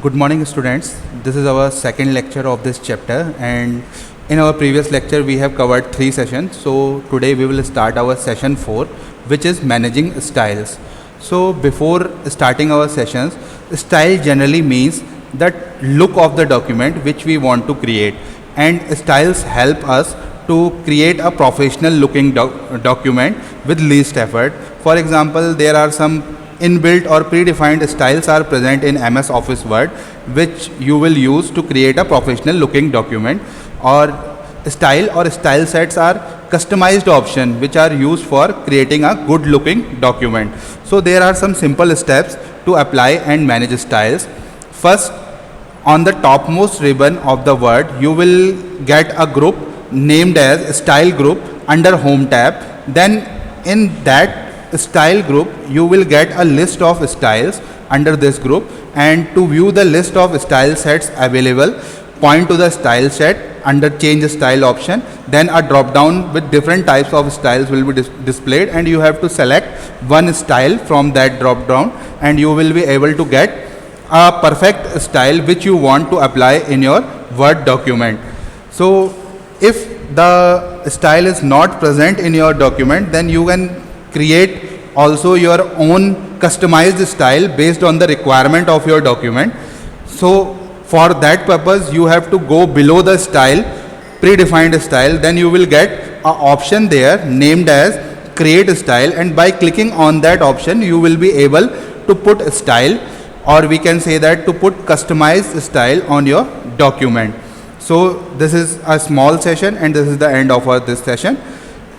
Good morning, students. This is our second lecture of this chapter, and in our previous lecture we have covered 3 sessions. So today we will start our session 4, which is managing styles. So before starting our sessions, style generally means the look of the document which we want to create, and styles help us to create a professional looking document with least effort. For example, there are some inbuilt or predefined styles are present in MS Office Word, which you will use to create a professional looking document. Or style sets are customized option which are used for creating a good looking document. So there are some simple steps to apply and manage styles. First, on the topmost ribbon of the Word, you will get a group named as style group under home tab. Then in that style group you will get a list of styles under this group, and to view the list of style sets available, point to the style set under change style option. Then a drop down with different types of styles will be displayed, and you have to select one style from that drop down, and you will be able to get a perfect style which you want to apply in your Word document. So if the style is not present in your document, then you can create also your own customized style based on the requirement of your document. So for that purpose you have to go below the style, predefined style. Then you will get an option there named as create style, and by clicking on that option you will be able to put a style, or we can say that to put customized style on your document. So this is a small session, and this is the end of this session.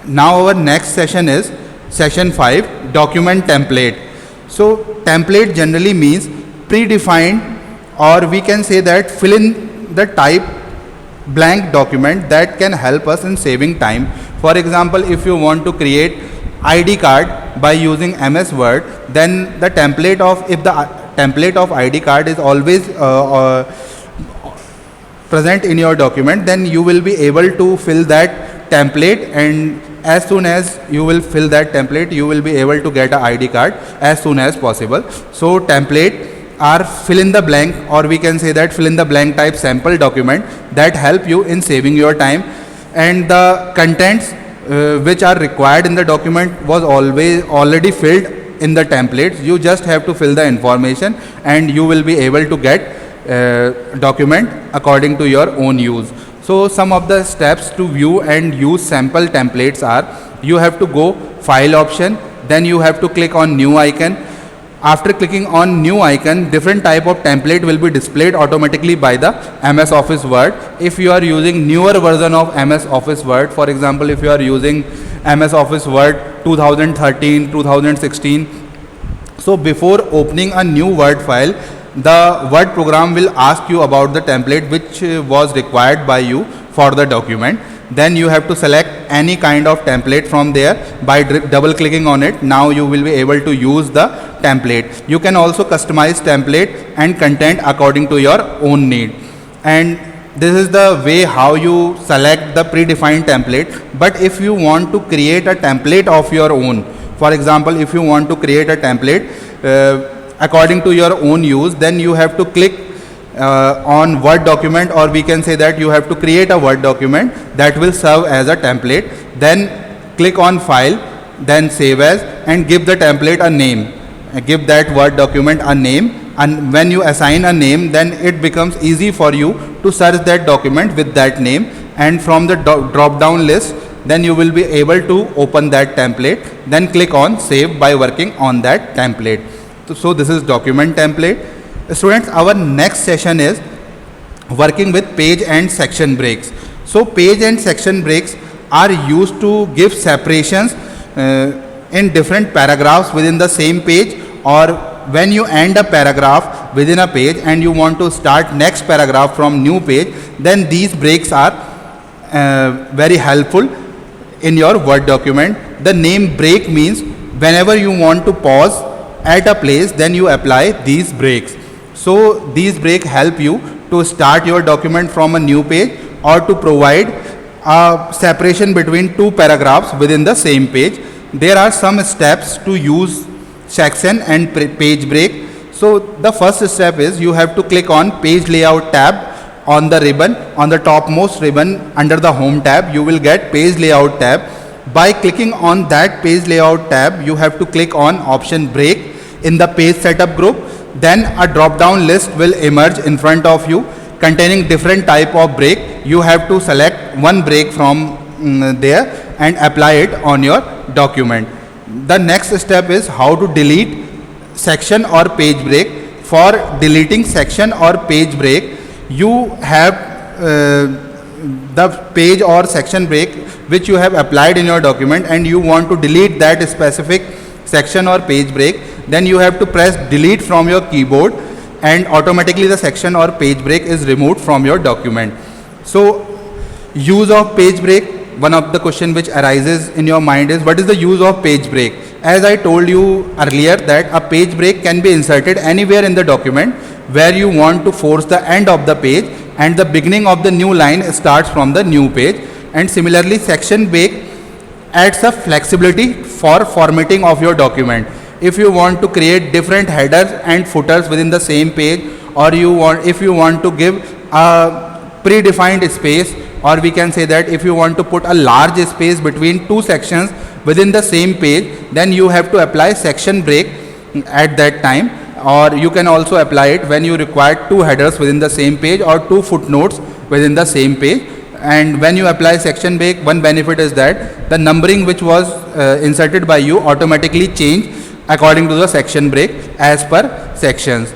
Now our next session is Session 5, document template. So template generally means predefined, or we can say that fill in the type blank document that can help us in saving time. For example, if you want to create ID card by using MS Word, then the template of, if the template of ID card is always present in your document, then you will be able to fill that template, and as soon as you will fill that template you will be able to get an ID card as soon as possible. So template are fill in the blank, or we can say that fill in the blank type sample document that help you in saving your time, and the contents which are required in the document was already filled in the templates. You just have to fill the information and you will be able to get document according to your own use. So some of the steps to view and use sample templates are: you have to go file option, then you have to click on new icon. After clicking on new icon, different type of template will be displayed automatically by the MS Office Word. If you are using newer version of MS Office Word, for example, if you are using MS Office Word 2013, 2016, so before opening a new Word file, the Word program will ask you about the template which was required by you for the document. Then you have to select any kind of template from there by double clicking on it. Now you will be able to use the template. You can also customize template and content according to your own need, and this is the way how you select the predefined template. But if you want to create a template of your own, for example, if you want to create a template according to your own use, then you have to click on Word document, or we can say that you have to create a Word document that will serve as a template. Then click on file, then save as, and give the template a name. Give that Word document a name, and when you assign a name, then it becomes easy for you to search that document with that name, and from the drop down list then you will be able to open that template. Then click on save by working on that template. So this is document template. Students, our next session is working with page and section breaks. So page and section breaks are used to give separations in different paragraphs within the same page, or when you end a paragraph within a page and you want to start next paragraph from new page, then these breaks are very helpful in your Word document. The name break means whenever you want to pause at a place, then you apply these breaks. So these breaks help you to start your document from a new page, or to provide a separation between two paragraphs within the same page. There are some steps to use section and page break. So the first step is you have to click on page layout tab on the ribbon, on the topmost ribbon under the home tab you will get page layout tab. By clicking on that page layout tab you have to click on option break in the page setup group. Then a drop down list will emerge in front of you containing different type of break. You have to select one break from there and apply it on your document. The next step is how to delete section or page break. For deleting section or page break, you have the page or section break which you have applied in your document and you want to delete that specific section or page break, then you have to press delete from your keyboard and automatically the section or page break is removed from your document. So use of page break, one of the question which arises in your mind is what is the use of page break. As I told you earlier that a page break can be inserted anywhere in the document where you want to force the end of the page and the beginning of the new line starts from the new page. And similarly section break adds a flexibility for formatting of your document. If you want to create different headers and footers within the same page, or if you want to give a predefined space, or we can say that if you want to put a large space between two sections within the same page, then you have to apply section break at that time. Or you can also apply it when you require two headers within the same page or two footnotes within the same page. And when you apply section break, one benefit is that the numbering which was inserted by you automatically change according to the section break as per sections.